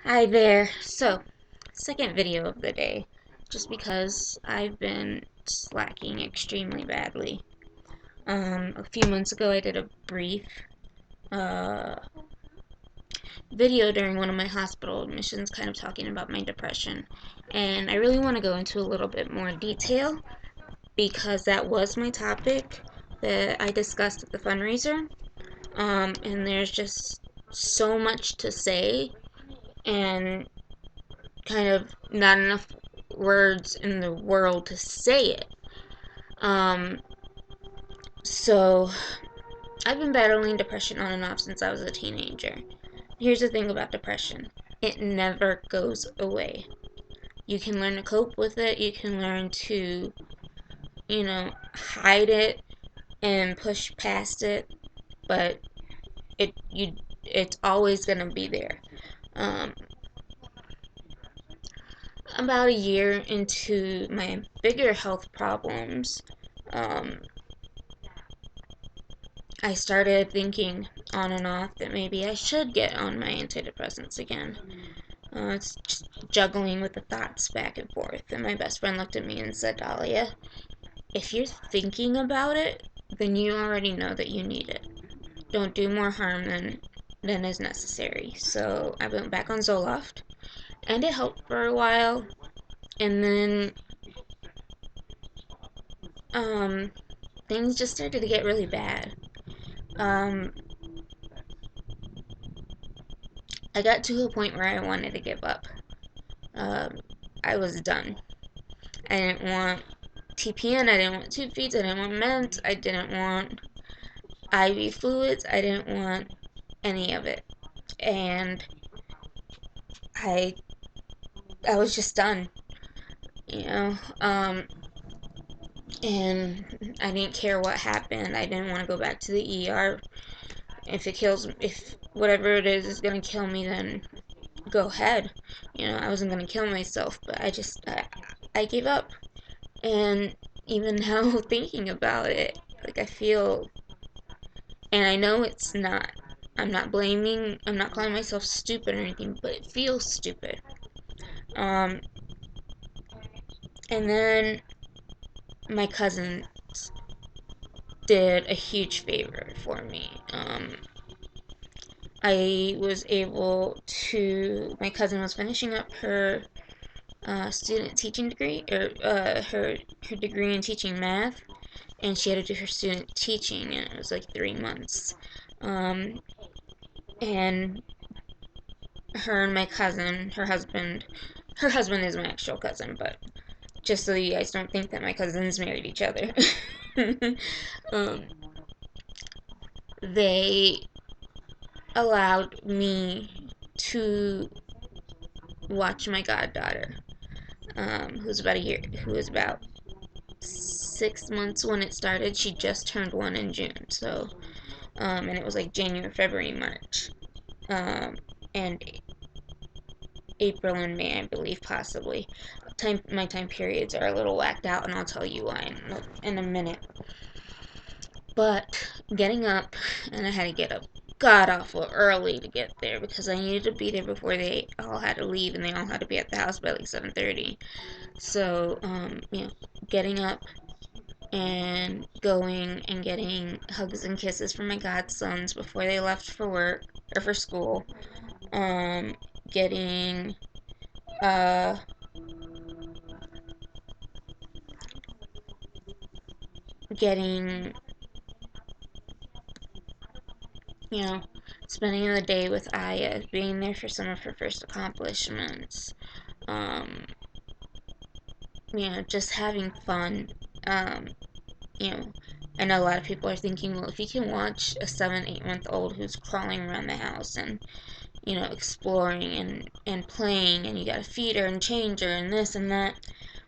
Hi there. So, second video of the day, just because I've been slacking extremely badly. A few months ago, I did a brief uh, video during one of my hospital admissions, kind of talking about my depression, and I really want to go into a little bit more detail because that was my topic that I discussed at the fundraiser. And there's just so much to say, and kind of not enough words in the world to say it. Um, so I've been battling depression on and off since I was a teenager. Here's the thing about depression. It never goes away. You can learn to cope with it. You can learn to, hide it and push past it, but it's always gonna be there. Um, about a year into my bigger health problems, um, I started thinking on and off that maybe I should get on my antidepressants again. It's just juggling with the thoughts back and forth. And my best friend looked at me and said, Dahlia, if you're thinking about it, then you already know that you need it. Don't do more harm than is necessary. So I went back on Zoloft, and it helped for a while. And then um, things just started to get really bad. Um, I got to a point where I wanted to give up. Um, I was done. I didn't want TPN, I didn't want tube feeds, I didn't want meds, I didn't want IV fluids, I didn't want any of it. And I I was just done, you know. And I didn't care what happened. I didn't want to go back to the ER. If whatever it is gonna kill me, then go ahead. I wasn't gonna kill myself, but I gave up. And even now, thinking about it, like I feel, and I know it's not, I'm not calling myself stupid or anything, but it feels stupid. Um, and then my cousin did a huge favor for me. I was able to, my cousin was finishing up her student teaching degree, or her degree in teaching math, and she had to do her student teaching, and it was like 3 months. Um, and her and my cousin, her husband is my actual cousin, but just so you guys don't think that my cousins married each other, um, they allowed me to watch my goddaughter, who was about 6 months when it started. She just turned 1 in June, so, and it was like January, February, March, and April and May, I believe, possibly. My time periods are a little whacked out, and I'll tell you why in a minute. But getting up, and I had to get up god awful early to get there because I needed to be there before they all had to leave, and they all had to be at the house by like 7:30. So, getting up and going and getting hugs and kisses from my godsons before they left for work or for school. Um, getting uh getting you know spending the day with Aya, being there for some of her first accomplishments. Um, just having fun. Um, you know, I know a lot of people are thinking, well, if you can watch a 7, 8 month old who's crawling around the house and exploring and playing, and you gotta feed her and change her and this and that,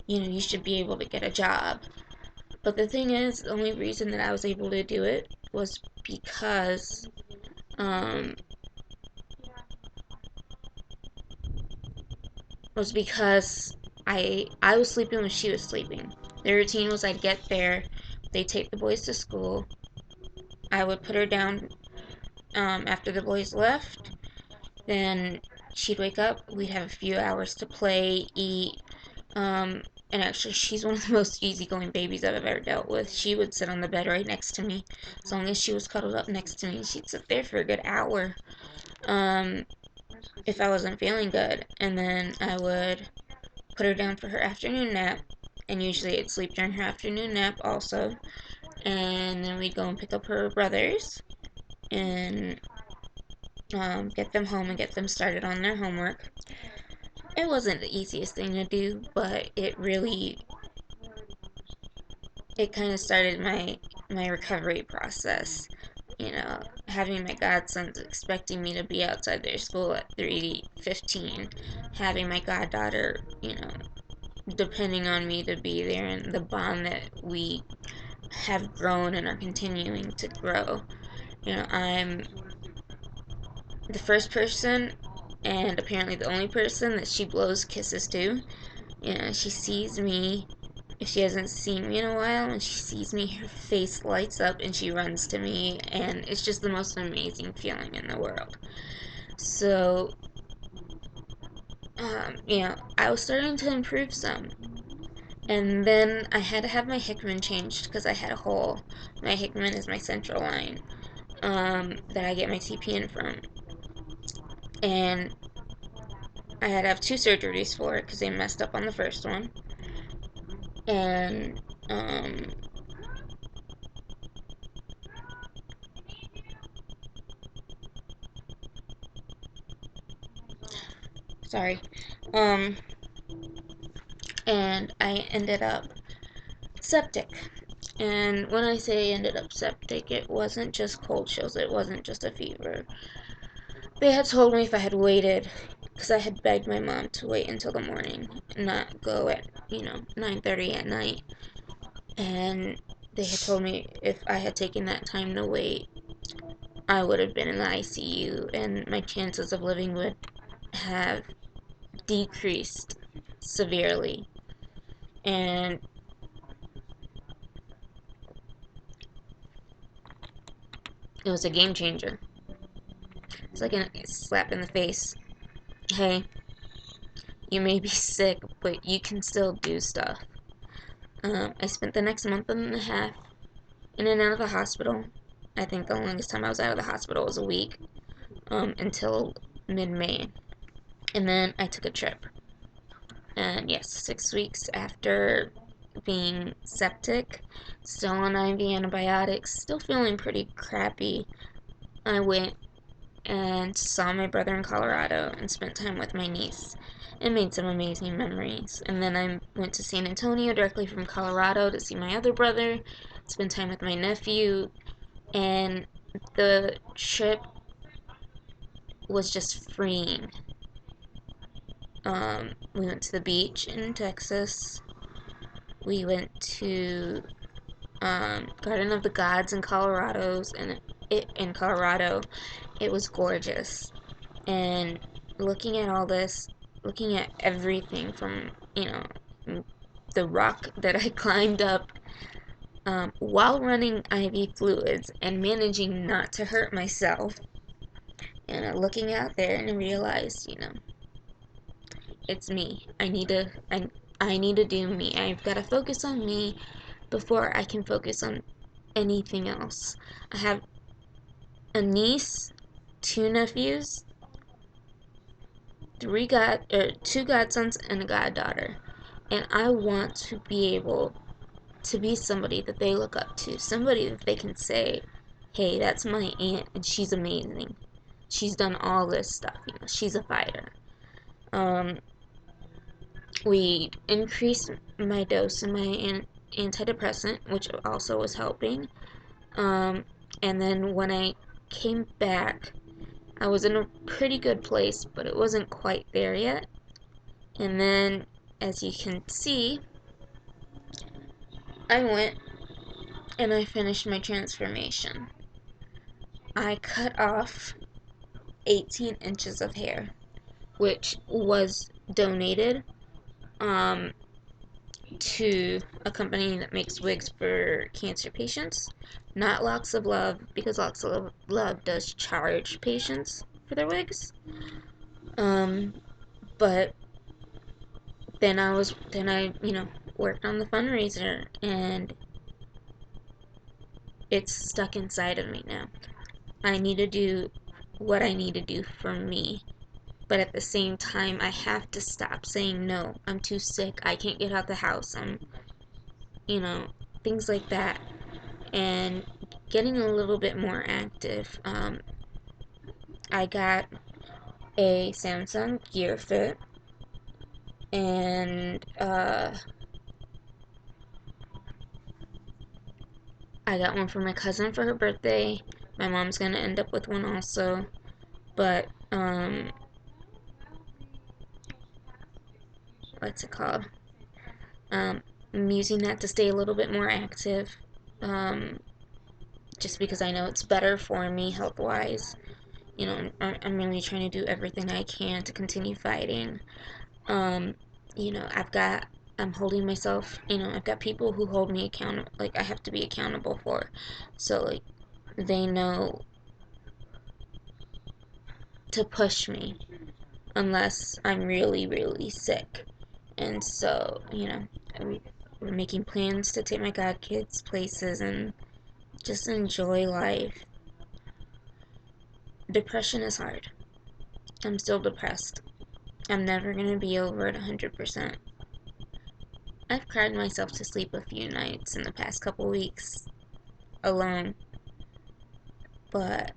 you should be able to get a job. But the thing is, the only reason that I was able to do it um, was because I was sleeping when she was sleeping. The routine was I'd get there, they'd take the boys to school, I would put her down after the boys left, then she'd wake up, we'd have a few hours to play, eat, um, and actually, she's one of the most easygoing babies I've ever dealt with. She would sit on the bed right next to me. As long as she was cuddled up next to me, she'd sit there for a good hour. Um, if I wasn't feeling good, and then I would put her down for her afternoon nap, and usually I'd sleep during her afternoon nap also. And then we'd go and pick up her brothers and get them home and get them started on their homework. It wasn't the easiest thing to do, but it kind of started my recovery process. You know, having my godsons expecting me to be outside their school at 3:15, having my goddaughter, depending on me to be there, and the bond that we have grown and are continuing to grow. I'm the first person and apparently the only person that she blows kisses to. She sees me. If she hasn't seen me in a while and she sees me, her face lights up and she runs to me, and it's just the most amazing feeling in the world. So, I was starting to improve some. And then I had to have my Hickman changed because I had a hole. My Hickman is my central line that I get my TPN from. And I had to have two surgeries for it because they messed up on the first one. And, sorry. Um, and I ended up septic. And when I say ended up septic, it wasn't just cold chills, it wasn't just a fever. They had told me if I had waited, because I had begged my mom to wait until the morning and not go at, 9:30 at night. And they had told me if I had taken that time to wait, I would have been in the ICU and my chances of living would have decreased severely. And it was a game changer. It's like a slap in the face. Hey, you may be sick, but you can still do stuff. I spent the next month and a half in and out of the hospital. I think the longest time I was out of the hospital was a week, until mid-May. And then I took a trip. And yes, 6 weeks after being septic, still on IV antibiotics, still feeling pretty crappy, I went and saw my brother in Colorado and spent time with my niece and made some amazing memories. And then I went to San Antonio directly from Colorado to see my other brother, spend time with my nephew, and the trip was just freeing. We went to the beach in Texas. We went to Garden of the Gods in Colorado. It was gorgeous. And looking at all this, looking at everything from, the rock that I climbed up, while running IV fluids and managing not to hurt myself, and looking out there and realized, it's me. I need to do me. I've got to focus on me before I can focus on anything else. I have a niece, two nephews, two godsons, and a goddaughter, and I want to be able to be somebody that they look up to, somebody that they can say, "Hey, that's my aunt, and she's amazing. She's done all this stuff. She's a fighter." Um, we increased my dose of my antidepressant, which also was helping. And then when I came back, I was in a pretty good place, but it wasn't quite there yet. And then, as you can see, I went and I finished my transformation. I cut off 18 inches of hair, which was donated to a company that makes wigs for cancer patients. Not Locks of Love, because Locks of Love does charge patients for their wigs. Um, but then I worked on the fundraiser, and it's stuck inside of me now. I need to do what I need to do for me, but at the same time, I have to stop saying no. I'm too sick. I can't get out the house. You know, things like that, and getting a little bit more active. I got a Samsung Gear Fit, and I got one for my cousin for her birthday. My mom's gonna end up with one also, but what's it called? Um, I'm using that to stay a little bit more active, um, just because I know it's better for me health wise. I'm really trying to do everything I can to continue fighting. Um, you know, I've got I'm holding myself, I've got people who hold me accountable, like I have to be accountable for. So like they know to push me unless I'm really, really sick. And so, we're making plans to take my godkids places and just enjoy life. Depression is hard. I'm still depressed. I'm never gonna be over it 100%. I've cried myself to sleep a few nights in the past couple weeks alone, but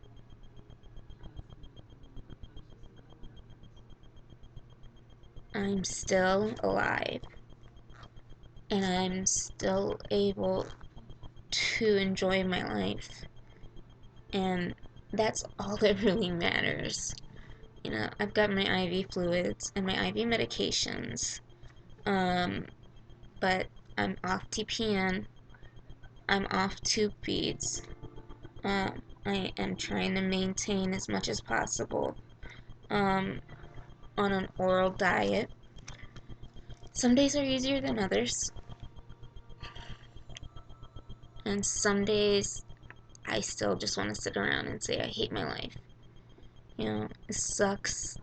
I'm still alive, and I'm still able to enjoy my life, and that's all that really matters. I've got my IV fluids and my IV medications, um, but I'm off TPN, I'm off tube feeds. I am trying to maintain as much as possible um, on an oral diet. Some days are easier than others, and some days I still just want to sit around and say I hate my life. It sucks.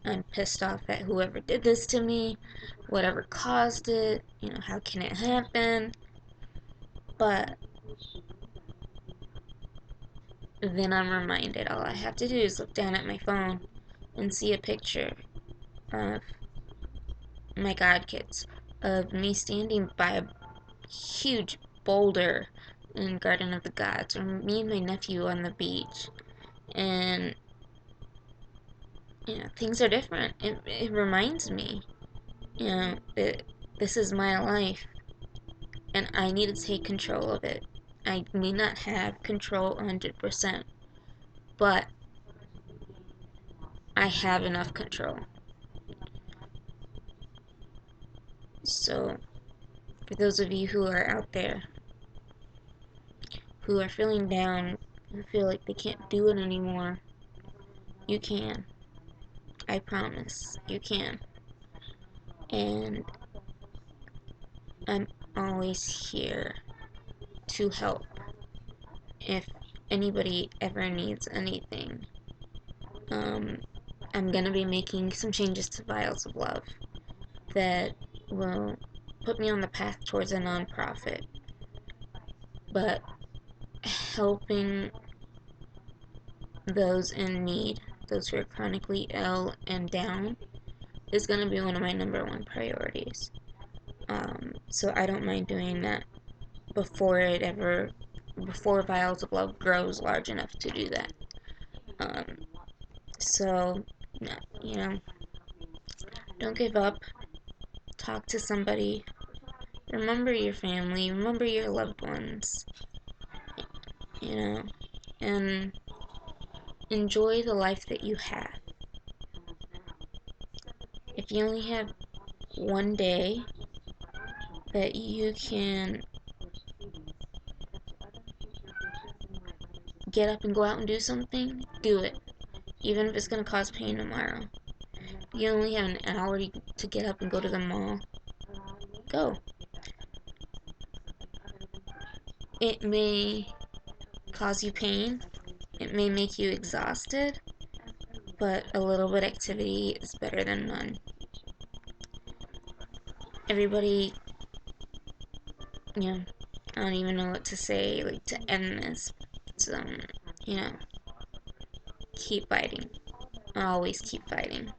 I'm pissed off at whoever did this to me, whatever caused it, how can it happen? But then I'm reminded all I have to do is look down at my phone and see a picture of my godkids, of me standing by a huge boulder in Garden of the Gods, or me and my nephew on the beach. And, things are different. It reminds me, that this is my life, and I need to take control of it. I may not have control 100%, but I have enough control. So, for those of you who are out there who are feeling down, who feel like they can't do it anymore, you can. I promise. You can. And I'm always here to help if anybody ever needs anything. Um, I'm gonna be making some changes to Vials of Love that will put me on the path towards a nonprofit. But helping those in need, those who are chronically ill and down, is going to be one of my number one priorities. So I don't mind doing that before Vials of Love grows large enough to do that. Um, so, you know, don't give up. Talk to somebody. Remember your family. Remember your loved ones. You know, and enjoy the life that you have. If you only have one day that you can get up and go out and do something, do it. Even if it's going to cause pain tomorrow. You only have an hour to get up and go to the mall. Go. It may cause you pain. It may make you exhausted. but a little bit activity is better than none. Everybody, you know, I don't even know what to say, like, to end this. So, you know, keep fighting. Always keep fighting.